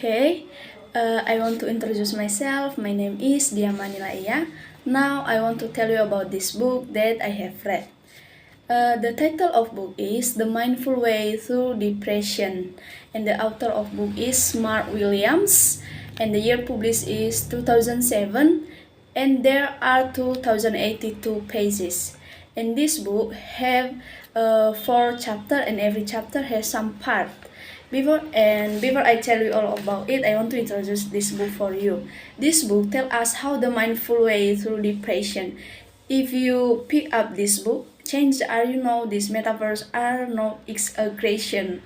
Okay, I want to introduce myself. My name is Diamani Laia. Now I want to tell you about this book that I have read. The title of book is The Mindful Way Through Depression, and the author of book is Mark Williams, and the year published is 2007, and there are 2082 pages. And this book have 4 chapter, and every chapter has some part. Before I tell you all about it, I want to introduce this book for you. This book tells us how the mindful way through depression. If you pick up this book, change are these metaphors are not exaggeration.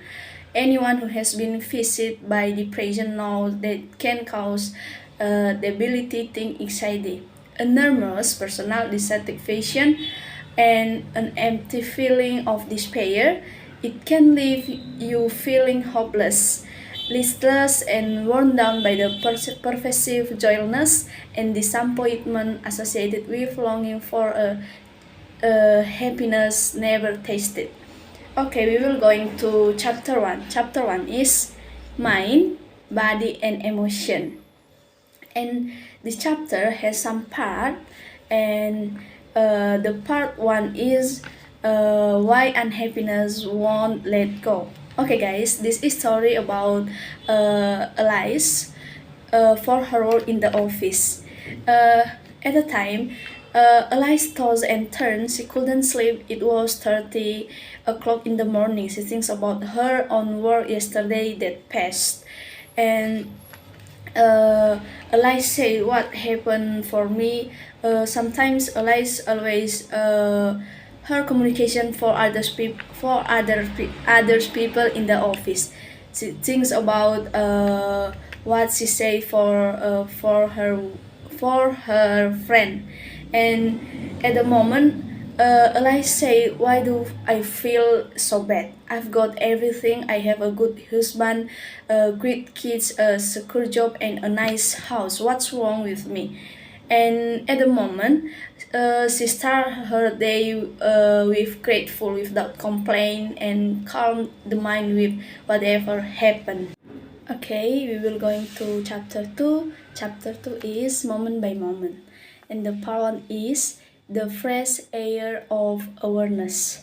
Anyone who has been visited by depression knows that can cause debilitating anxiety, enormous personal dissatisfaction, and an empty feeling of despair. It can leave you feeling hopeless, listless, and worn down by the pervasive joylessness and disappointment associated with longing for a happiness never tasted. Okay, we will going to chapter 1. Chapter 1 is mind, body, and emotion. And this chapter has some part, and the part 1 is why unhappiness won't let go. Okay guys, this is story about Alice for her role in the office. At the time, Alice tossed and turned. She couldn't sleep. It was 30 o'clock in the morning. She thinks about her own work yesterday that passed. And Alice said, "What happened for me?" Sometimes Alice always her communication for others people in the office. She thinks about what she say for her friend, and at the moment, Alice say, "Why do I feel so bad? I've got everything. I have a good husband, great kids, a secure job, and a nice house. What's wrong with me?" And at the moment, she start her day with grateful, without complaint, and calm the mind with whatever happened. Okay, we will going to chapter 2. Chapter 2 is moment by moment, and the part 1 is the fresh air of awareness.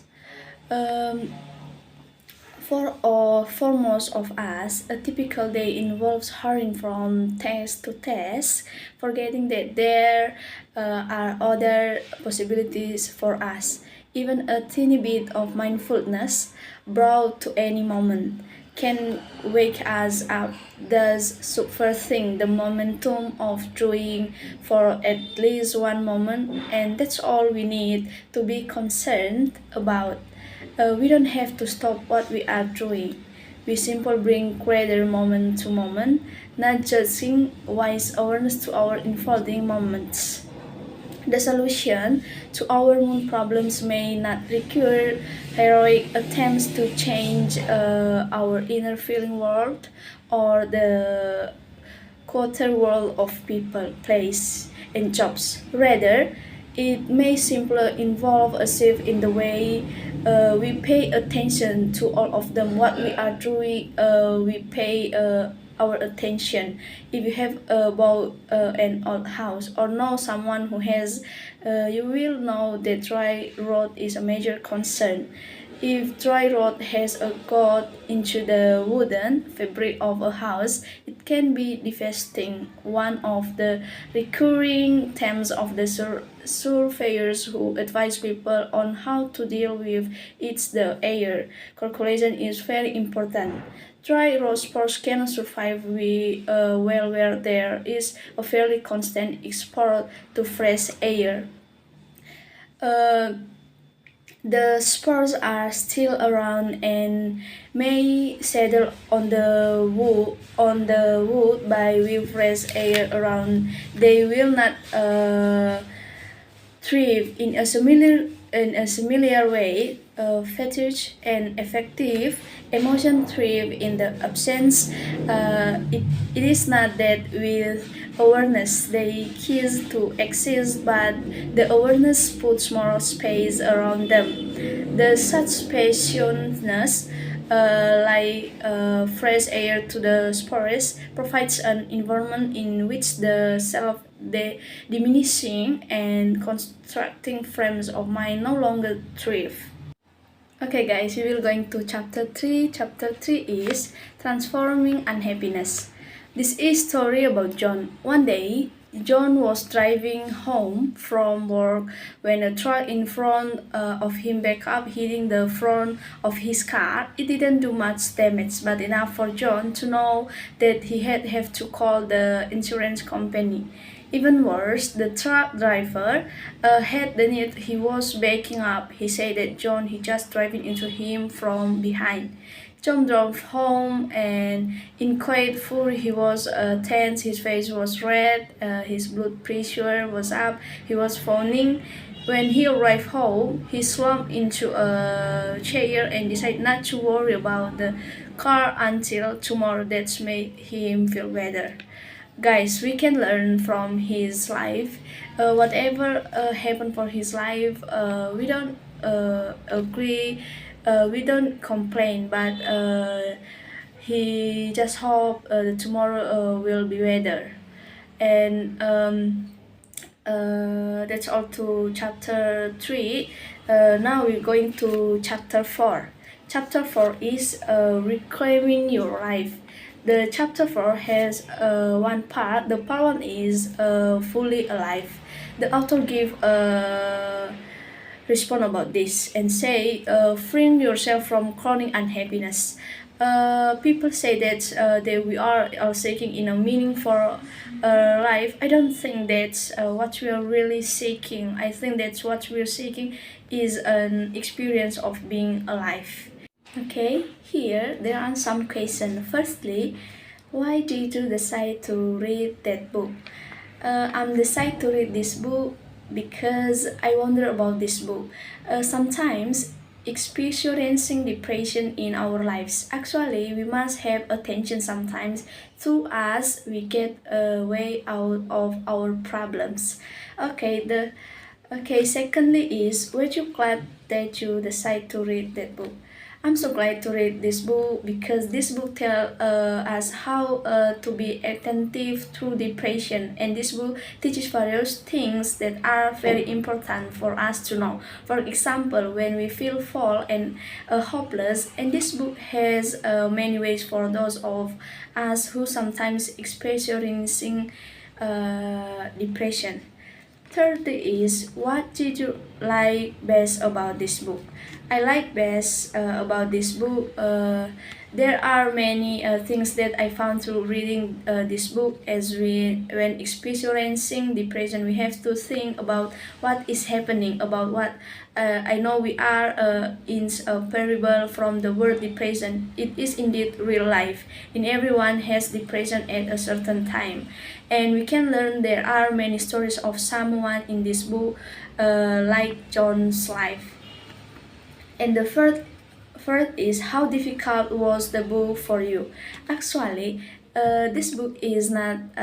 For most of us, a typical day involves hurrying from task to task, forgetting that there are other possibilities for us. Even a teeny bit of mindfulness, brought to any moment, can wake us up, thus subverting the momentum of doing for at least one moment, and that's all we need to be concerned about. We don't have to stop what we are doing. We simply bring greater moment to moment, not judging wise awareness to our unfolding moments. The solution to our moon problems may not require heroic attempts to change our inner feeling world or the quarter world of people, place, and jobs. Rather, it may simply involve a shift in the way we pay attention to all of them. What we are doing, we pay our attention. If you have bought an old house or know someone who has, you will know that dry rot is a major concern. If dry rot has got into the wooden fabric of a house, it can be devastating. One of the recurring themes of the surveyors who advise people on how to deal with it's the air. Calculation is very important. Dry rot spores cannot survive well where there is a fairly constant export to fresh air. The spores are still around and may settle on the wood by with fresh air around. They will not thrive in a similar way. Fetish and effective emotion thrive in the absence. It is not that with awareness they cease to exist, but the awareness puts more space around them. The such spaciousness like fresh air to the spores, provides an environment in which the diminishing and constructing frames of mind no longer thrive. Okay guys, we will going to chapter 3. Chapter 3 is Transforming Unhappiness. This is story about John. One day, John was driving home from work when a truck in front of him backed up, hitting the front of his car. It didn't do much damage, but enough for John to know that he had have to call the insurance company. Even worse, the truck driver had the need. He was backing up. He said that John he just driving into him from behind. John drove home and in quiet fury he was tense, his face was red, his blood pressure was up, he was phoning. When he arrived home, he slumped into a chair and decided not to worry about the car until tomorrow. That made him feel better. Guys, we can learn from his life. Whatever happened for his life, we don't agree, we don't complain, but he just hope tomorrow will be better. And that's all to chapter 3. Now we're going to chapter 4. Chapter 4 is reclaiming your life. The chapter 4 has one part. The part 1 is fully alive. The author give a respond about this and say, freeing yourself from chronic unhappiness. People say that we are seeking in a meaning for life. I don't think that's what we are really seeking. I think that's what we're seeking is an experience of being alive. Okay, here there are some questions. Firstly, why did you decide to read that book? I'm decided to read this book because I wonder about this book. Sometimes experiencing depression in our lives. Actually, we must have attention sometimes to us. We get a way out of our problems. Secondly is, were you glad that you decide to read that book? I'm so glad to read this book because this book tells us how to be attentive to depression, and this book teaches various things that are very important for us to know. For example, when we feel fall and hopeless, and this book has many ways for those of us who sometimes experiencing depression. Third is, what did you like best about this book? I like best about this book. There are many things that I found through reading this book. When experiencing depression, we have to think about what is happening. About what I know we are in a parable from the word depression. It is indeed real life. And everyone has depression at a certain time, and we can learn there are many stories of someone in this book, like John's life. And the third is, how difficult was the book for you? Actually, this book is not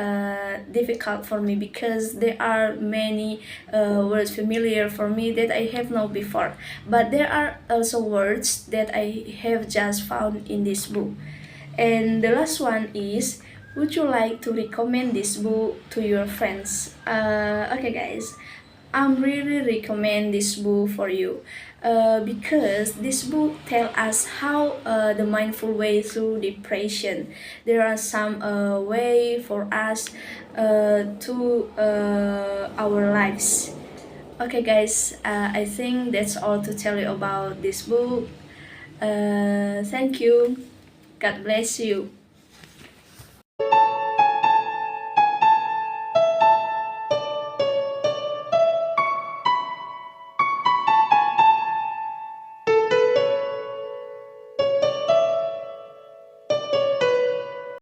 difficult for me because there are many words familiar for me that I have known before. But there are also words that I have just found in this book. And the last one is, would you like to recommend this book to your friends? Okay guys, I'm really recommend this book for you because this book tell us how the mindful way through depression. There are some way for us to our lives. Okay guys, I think that's all to tell you about this book. Thank you. God bless you.